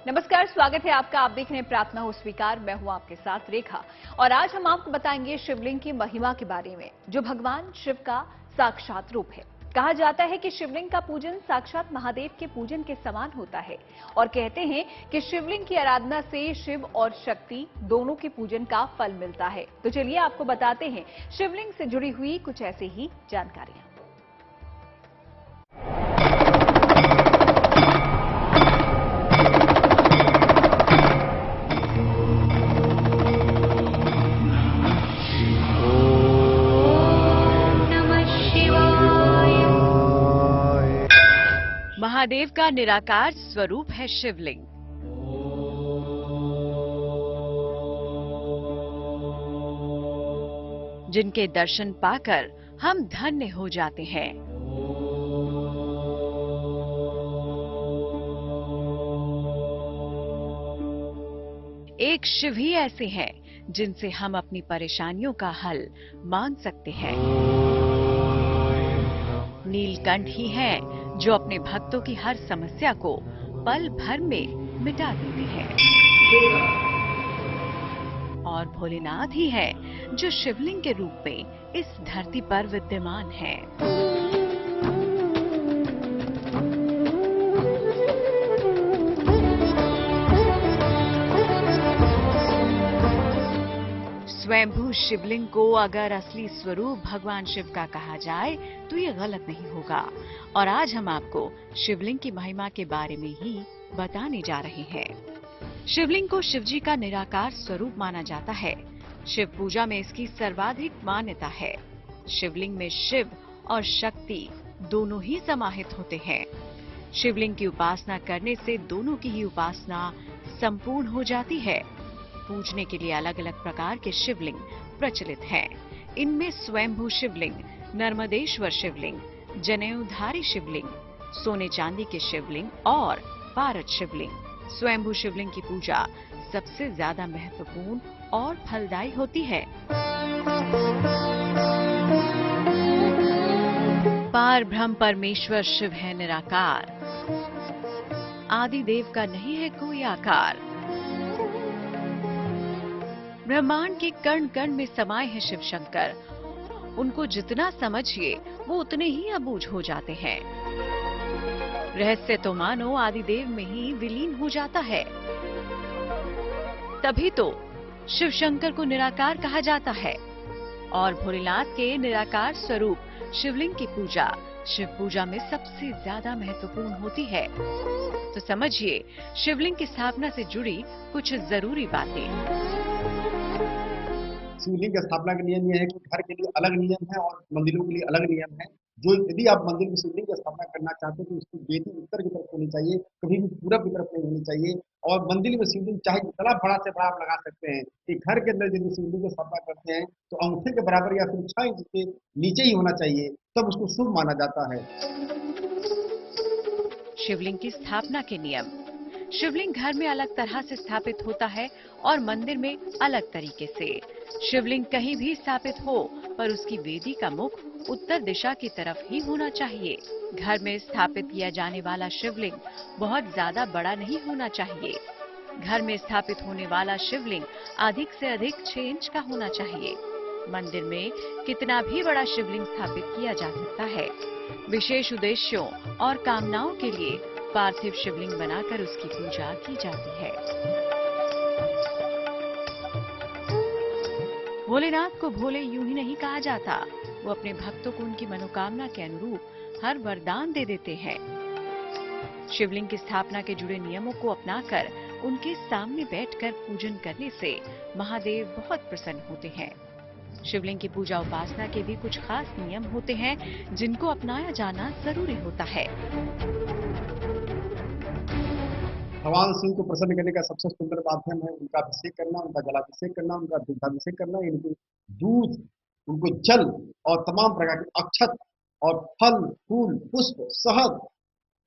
नमस्कार, स्वागत है आपका। आप देख रहे हैं प्रार्थना हो स्वीकार। मैं हूं आपके साथ रेखा और आज हम आपको बताएंगे शिवलिंग की महिमा के बारे में, जो भगवान शिव का साक्षात रूप है। कहा जाता है कि शिवलिंग का पूजन साक्षात महादेव के पूजन के समान होता है और कहते हैं कि शिवलिंग की आराधना से शिव और शक्ति दोनों के पूजन का फल मिलता है। तो चलिए आपको बताते हैं शिवलिंग से जुड़ी हुई कुछ ऐसी ही जानकारियां। महादेव का निराकार स्वरूप है शिवलिंग। जिनके दर्शन पाकर हम धन्य हो जाते हैं। एक शिव ही ऐसे हैं जिनसे हम अपनी परेशानियों का हल मांग सकते हैं। नीलकंठ ही हैं जो अपने भक्तों की हर समस्या को पल भर में मिटा देते हैं। और भोलेनाथ ही है जो शिवलिंग के रूप में इस धरती पर विद्यमान है। स्वयंभू शिवलिंग को अगर असली स्वरूप भगवान शिव का कहा जाए तो ये गलत नहीं होगा। और आज हम आपको शिवलिंग की महिमा के बारे में ही बताने जा रहे हैं। शिवलिंग को शिवजी का निराकार स्वरूप माना जाता है। शिव पूजा में इसकी सर्वाधिक मान्यता है। शिवलिंग में शिव और शक्ति दोनों ही समाहित होते हैं। शिवलिंग की उपासना करने से दोनों की ही उपासना संपूर्ण हो जाती है। पूजने के लिए अलग अलग प्रकार के शिवलिंग प्रचलित हैं। इनमें स्वयंभू शिवलिंग, नर्मदेश्वर शिवलिंग, जनेऊधारी शिवलिंग, सोने चांदी के शिवलिंग और पारद शिवलिंग। स्वयंभू शिवलिंग की पूजा सबसे ज्यादा महत्वपूर्ण और फलदायी होती है। पार ब्रह्म परमेश्वर शिव है निराकार, आदि देव का नहीं है कोई आकार। ब्रह्मांड के कण कण में समाये हैं शिव शंकर। उनको जितना समझिए वो उतने ही अबूझ हो जाते हैं। रहस्य तो मानो आदिदेव में ही विलीन हो जाता है। तभी तो शिव शंकर को निराकार कहा जाता है। और भोलेनाथ के निराकार स्वरूप शिवलिंग की पूजा शिव पूजा में सबसे ज्यादा महत्वपूर्ण होती है। तो समझिए शिवलिंग की स्थापना से जुड़ी कुछ जरूरी बातें। शिवलिंग स्थापना का नियम यह है कि घर के लिए अलग नियम है और मंदिरों के लिए अलग नियम है। जो यदि आप मंदिर में शिवलिंग की स्थापना करना चाहते हैं तो उसकी वेदी उत्तर की तरफ होनी चाहिए, कभी भी पूरब की तरफ नहीं होनी चाहिए। और मंदिर में शिवलिंग चाहे जितना बड़ा से बड़ा आप लगा सकते हैं कि घर के अंदर यदि शिवलिंग की स्थापना करते हैं तो अंगूठे के बराबर या फिर 6 इंच के नीचे ही होना चाहिए, तब उसको शुभ माना जाता है। शिवलिंग की स्थापना के नियम। शिवलिंग घर में अलग तरह से स्थापित होता है और मंदिर में अलग तरीके से। शिवलिंग कहीं भी स्थापित हो पर उसकी वेदी का मुख उत्तर दिशा की तरफ ही होना चाहिए। घर में स्थापित किया जाने वाला शिवलिंग बहुत ज्यादा बड़ा नहीं होना चाहिए। घर में स्थापित होने वाला शिवलिंग अधिक से अधिक 6 इंच का होना चाहिए। मंदिर में कितना भी बड़ा शिवलिंग स्थापित किया जा सकता है। विशेष उद्देश्यों और कामनाओं के लिए पार्थिव शिवलिंग बनाकर उसकी पूजा की जाती है। भोलेनाथ को भोले यूं ही नहीं कहा जाता। वो अपने भक्तों को उनकी मनोकामना के अनुरूप हर वरदान दे देते हैं। शिवलिंग की स्थापना के जुड़े नियमों को अपनाकर उनके सामने बैठकर पूजन करने से महादेव बहुत प्रसन्न होते हैं। शिवलिंग की पूजा उपासना के भी कुछ खास नियम होते हैं जिनको अपनाया जाना जरूरी होता है। भगवान शिव को प्रसन्न करने का सबसे सुंदर माध्यम है उनका अभिषेक करना, उनका जलाभिषेक करना, उनका दुग्धाभिषेक करना। इनको दूध, उनको जल और तमाम प्रकार के अक्षत और फल, फूल, पुष्प, शहद,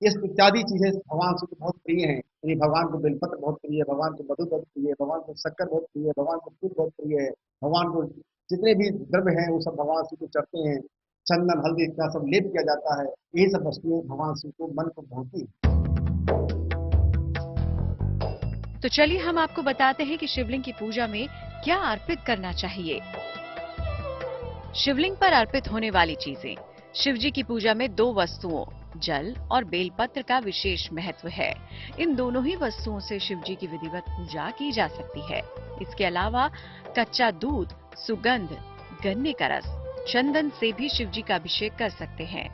इस इत्यादि चीजें भगवान शिव को बहुत प्रिय हैं। यानी भगवान को बेलपत्र बहुत प्रिय है, भगवान को मधु बहुत प्रिय है, भगवान को शक्कर बहुत प्रिय है, भगवान को फूल बहुत प्रिय है। भगवान को जितने भी द्रव्य हैं वो सब भगवान शिव को चढ़ते हैं। चंदन, हल्दी इतना सब लेप किया जाता है। यही सब वस्तुएं भगवान शिव को मन को भाती है। तो चलिए हम आपको बताते हैं कि शिवलिंग की पूजा में क्या अर्पित करना चाहिए। शिवलिंग पर अर्पित होने वाली चीजें। शिव जी की पूजा में 2 वस्तुओं जल और बेलपत्र का विशेष महत्व है। इन दोनों ही वस्तुओं से शिव जी की विधिवत पूजा की जा सकती है। इसके अलावा कच्चा दूध, सुगंध, गन्ने का रस, चंदन से भी शिव जी का अभिषेक कर सकते हैं।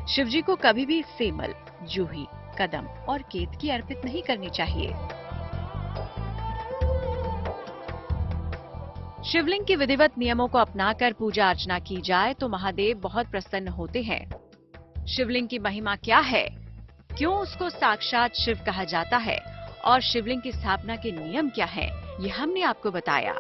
शिव जी को कभी भी सेमल, जूही, कदम और केतकी अर्पित नहीं करनी चाहिए। शिवलिंग के विधिवत नियमों को अपनाकर पूजा अर्चना की जाए तो महादेव बहुत प्रसन्न होते हैं। शिवलिंग की महिमा क्या है, क्यों उसको साक्षात शिव कहा जाता है और शिवलिंग की स्थापना के नियम क्या हैं, ये हमने आपको बताया।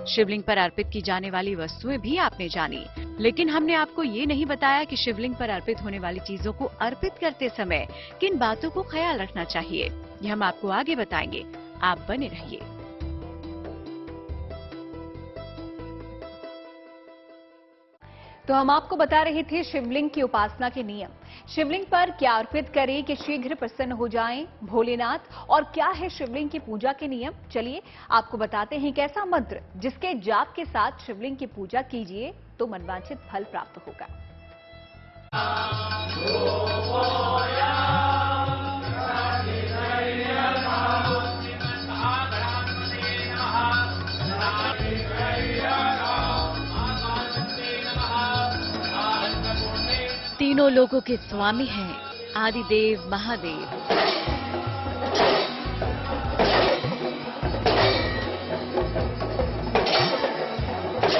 शिवलिंग पर अर्पित की जाने वाली वस्तुएं भी आपने जानी, लेकिन हमने आपको ये नहीं बताया कि शिवलिंग पर अर्पित होने वाली चीजों को अर्पित करते समय किन बातों को ख्याल रखना चाहिए। ये हम आपको आगे बताएंगे, आप बने रहिए। तो हम आपको बता रहे थे शिवलिंग की उपासना के नियम। शिवलिंग पर क्या अर्पित करें कि शीघ्र प्रसन्न हो जाएं भोलेनाथ, और क्या है शिवलिंग की पूजा के नियम। चलिए आपको बताते हैं एक ऐसा मंत्र जिसके जाप के साथ शिवलिंग की पूजा कीजिए तो मनवांछित फल प्राप्त होगा। तीनों लोगों के स्वामी हैं आदिदेव महादेव।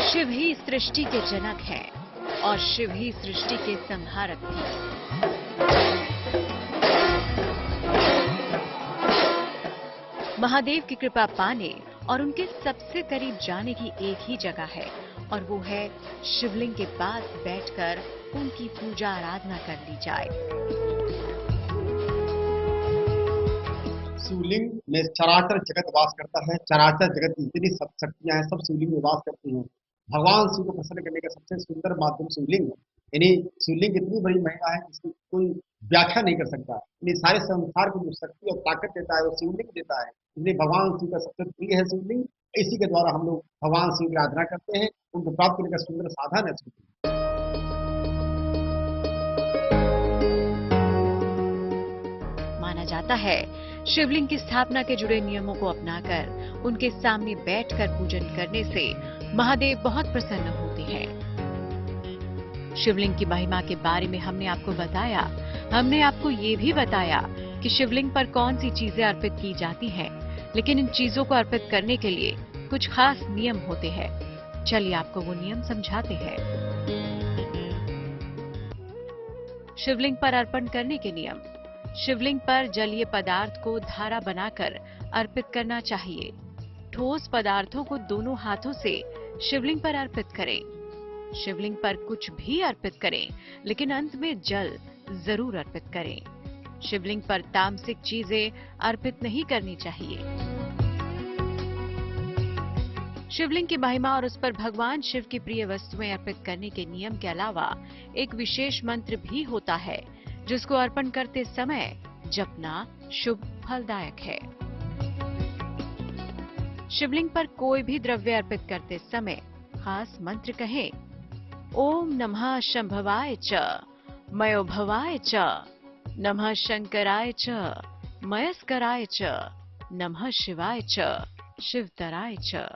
शिव ही सृष्टि के जनक हैं और शिव ही सृष्टि के संहारक भी। महादेव की कृपा पाने और उनके सबसे करीब जाने की एक ही जगह है और वो है शिवलिंग के पास बैठकर उनकी पूजा आराधना कर ली जाए। शिवलिंग में चराचर जगत वास करता है। चराचर जगत की जितनी सब शक्तियां हैं सब शिवलिंग में वास करती हैं। भगवान शिव को प्रसन्न करने का सबसे सुंदर माध्यम शिवलिंग है। यानी शिवलिंग इतनी बड़ी महिमा है जिसकी कोई व्याख्या नहीं कर सकता। यानी सारे संसार को जो शक्ति और ताकत देता है वो शिवलिंग देता है। इसलिए भगवान शिव का सबसे प्रिय है शिवलिंग। इसी के द्वारा हम लोग भगवान शिव की आराधना करते हैं। उनको प्राप्त करने का सुंदर साधन है शिवलिंग। माना जाता है शिवलिंग की स्थापना के जुड़े नियमों को अपनाकर उनके सामने बैठकर पूजन करने से महादेव बहुत प्रसन्न होते हैं। शिवलिंग की महिमा के बारे में हमने आपको बताया। हमने आपको ये भी बताया कि शिवलिंग पर कौन सी चीजें अर्पित की जाती हैं, लेकिन इन चीजों को अर्पित करने के लिए कुछ खास नियम होते हैं। चलिए आपको वो नियम समझाते हैं। शिवलिंग पर अर्पण करने के नियम। शिवलिंग पर जलीय पदार्थ को धारा बनाकर अर्पित करना चाहिए। ठोस पदार्थों को दोनों हाथों से शिवलिंग पर अर्पित करें। शिवलिंग पर कुछ भी अर्पित करें, लेकिन अंत में जल जरूर अर्पित करें। शिवलिंग पर तामसिक चीजें अर्पित नहीं करनी चाहिए। शिवलिंग की महिमा और उस पर भगवान शिव की प्रिय वस्तुएं अर्पित करने के नियम के अलावा एक विशेष मंत्र भी होता है जिसको अर्पण करते समय जपना शुभ फलदायक है। शिवलिंग पर कोई भी द्रव्य अर्पित करते समय खास मंत्र कहें। ओम नमः शंभवाय च, मयोभवाय च, नमः शंकराय च, मयस्कराय च, नमः शिवाय च, शिवतराय च।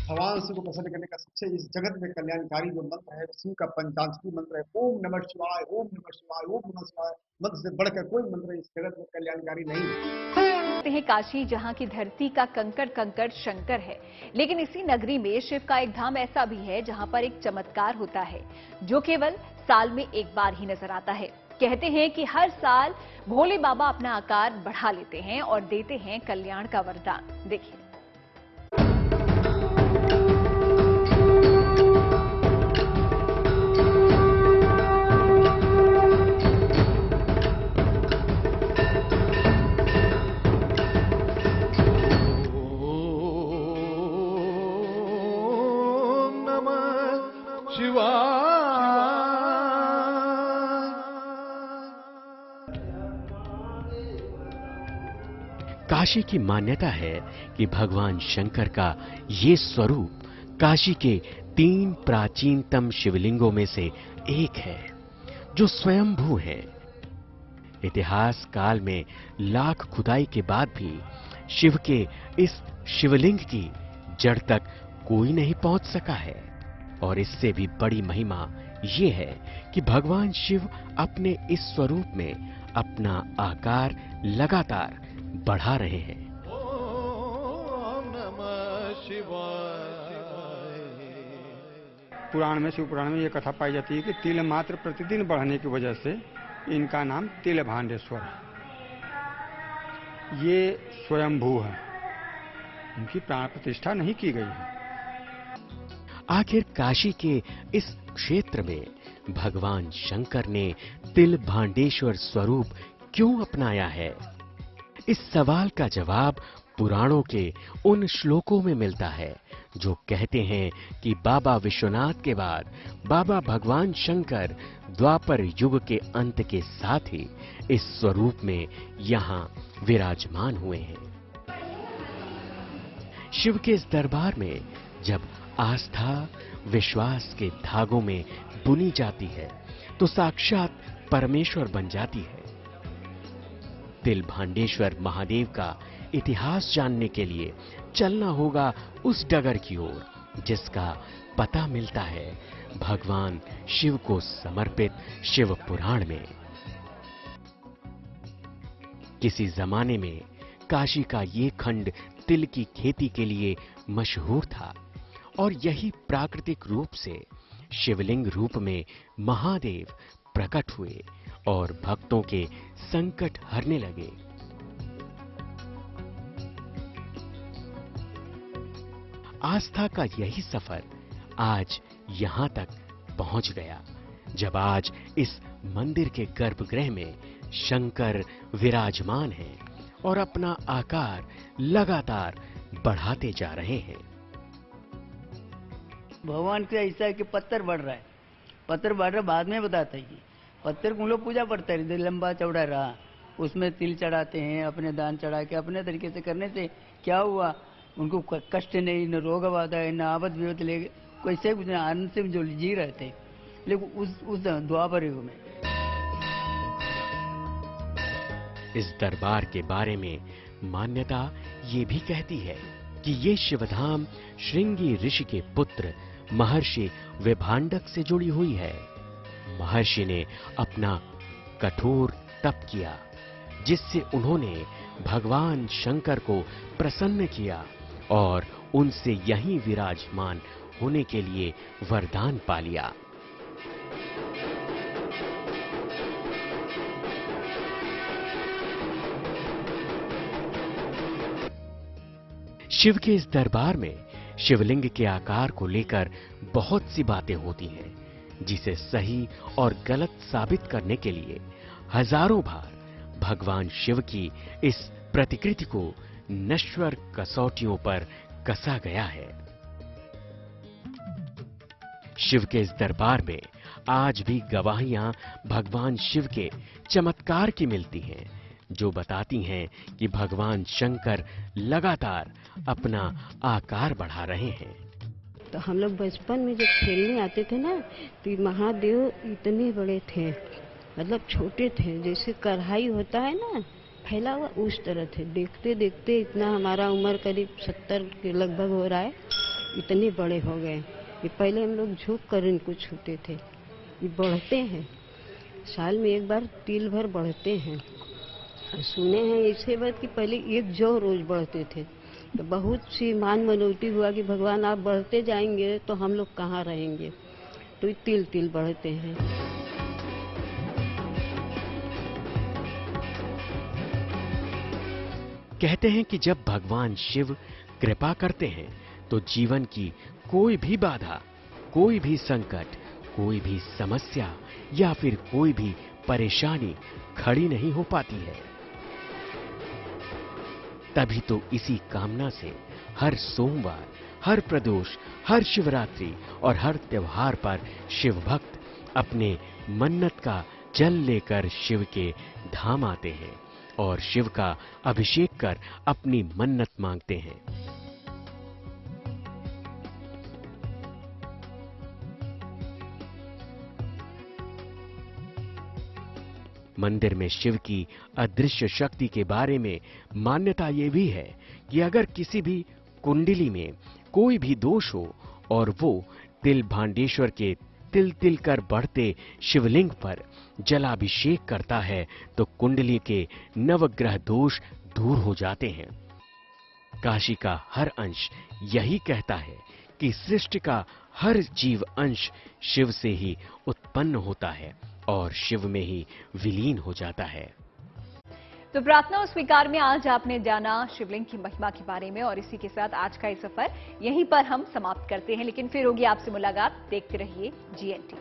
भगवान शिव को प्रसन्न करने का सबसे इस जगत में कल्याणकारी जो मंत्र है शिव का पंचाक्षरी मंत्र है। ओम नमः शिवाय, ओम नमः शिवाय, ओम नमः शिवाय। मंत्र से बढ़कर कोई मंत्र इस जगत में कल्याणकारी नहीं है। काशी जहां की धरती का कंकड़ कंकड़ शंकर है, लेकिन इसी नगरी में शिव का एक धाम ऐसा भी है जहां पर एक चमत्कार होता है जो केवल साल में एक बार ही नजर आता है। कहते हैं कि हर साल भोले बाबा अपना आकार बढ़ा लेते हैं और देते हैं कल्याण का वरदान। देखिए। काशी की मान्यता है कि भगवान शंकर का ये स्वरूप काशी के 3 प्राचीनतम शिवलिंगों में से एक है, जो स्वयंभू है। इतिहास काल में लाख खुदाई के बाद भी शिव के इस शिवलिंग की जड़ तक कोई नहीं पहुंच सका है। और इससे भी बड़ी महिमा ये है कि भगवान शिव अपने इस स्वरूप में अपना आकार लगातार बढ़ा रहे हैं। ओम नमः शिवाय। पुराण में, शिव पुराण में ये कथा पाई जाती है कि तिल मात्र प्रतिदिन बढ़ने की वजह से इनका नाम तिल भांडेश्वर है। ये स्वयंभू है, इनकी प्राण प्रतिष्ठा नहीं की गई है। आखिर काशी के इस क्षेत्र में भगवान शंकर ने तिल भांडेश्वर स्वरूप क्यों अपनाया है? इस सवाल का जवाब पुराणों के उन श्लोकों में मिलता है जो कहते हैं कि बाबा विश्वनाथ के बाद बाबा भगवान शंकर द्वापर युग के अंत के साथ ही इस स्वरूप में यहाँ विराजमान हुए हैं। शिव के इस दरबार में जब आस्था विश्वास के धागों में बुनी जाती है तो साक्षात परमेश्वर बन जाती है। तिल भांडेश्वर महादेव का इतिहास जानने के लिए चलना होगा उस डगर की ओर जिसका पता मिलता है भगवान शिव को समर्पित शिव पुराण में। किसी जमाने में काशी का ये खंड तिल की खेती के लिए मशहूर था और यही प्राकृतिक रूप से शिवलिंग रूप में महादेव प्रकट हुए और भक्तों के संकट हरने लगे। आस्था का यही सफर आज यहां तक पहुंच गया, जब आज इस मंदिर के गर्भगृह में शंकर विराजमान हैं और अपना आकार लगातार बढ़ाते जा रहे हैं। भगवान का ऐसा है कि पत्थर बढ़ रहा है, पत्थर बढ़ रहा बाद में बताता है। पत्थर को लोग पूजा पड़ता है, लंबा चौड़ा रहा, उसमें तिल चढ़ाते हैं, अपने दान चढ़ा के अपने तरीके से करने से क्या हुआ, उनको कष्ट नहीं, न रोग बाधा है, न आवत विवत ले, कैसे कुछ आनंद से जो जी रहे थे। लेकिन उस द्वापर युग में इस दरबार के बारे में मान्यता ये भी कहती है कि ये शिवधाम श्रृंगी ऋषि के पुत्र महर्षि विभांडक से जुड़ी हुई है। महर्षि ने अपना कठोर तप किया जिससे उन्होंने भगवान शंकर को प्रसन्न किया और उनसे यहीं विराजमान होने के लिए वरदान पा लिया। शिव के इस दरबार में शिवलिंग के आकार को लेकर बहुत सी बातें होती हैं, जिसे सही और गलत साबित करने के लिए हजारों बार भगवान शिव की इस प्रतिकृति को नश्वर कसौटियों पर कसा गया है। शिव के इस दरबार में आज भी गवाहियां भगवान शिव के चमत्कार की मिलती हैं, जो बताती हैं कि भगवान शंकर लगातार अपना आकार बढ़ा रहे हैं। तो हम लोग बचपन में जब खेलने आते थे ना, तो महादेव इतने बड़े थे, मतलब छोटे थे, जैसे कढ़ाई होता है ना फैला हुआ, उस तरह थे। देखते देखते इतना, हमारा उम्र करीब 70 के लगभग हो रहा है, इतने बड़े हो गए। ये पहले हम लोग झुक कर इनको छूते थे। ये बढ़ते हैं, साल में एक बार तिल भर बढ़ते हैं। सुने हैं ऐसे बात कि पहले 1 जौ रोज बढ़ते थे। तो बहुत सी मान मनौती हुआ कि भगवान आप बढ़ते जाएंगे तो हम लोग कहाँ रहेंगे, तो ये तिल तिल बढ़ते हैं। कहते हैं कि जब भगवान शिव कृपा करते हैं तो जीवन की कोई भी बाधा, कोई भी संकट, कोई भी समस्या या फिर कोई भी परेशानी खड़ी नहीं हो पाती है। तभी तो इसी कामना से हर सोमवार, हर प्रदोष, हर शिवरात्रि और हर त्योहार पर शिव भक्त अपने मन्नत का जल लेकर शिव के धाम आते हैं और शिव का अभिषेक कर अपनी मन्नत मांगते हैं। मंदिर में शिव की अदृश्य शक्ति के बारे में मान्यता ये भी है कि अगर किसी भी कुंडली में कोई भी दोष हो और वो तिल भांडेश्वर के तिल तिल कर बढ़ते शिवलिंग पर जलाभिषेक करता है तो कुंडली के नवग्रह दोष दूर हो जाते हैं। काशी का हर अंश यही कहता है कि सृष्टि का हर जीव अंश शिव से ही उत्पन्न होता है और शिव में ही विलीन हो जाता है। तो प्रार्थना और स्वीकार में आज आपने जाना शिवलिंग की महिमा के बारे में, और इसी के साथ आज का ये सफर यहीं पर हम समाप्त करते हैं, लेकिन फिर होगी आपसे मुलाकात। देखते रहिए GNT।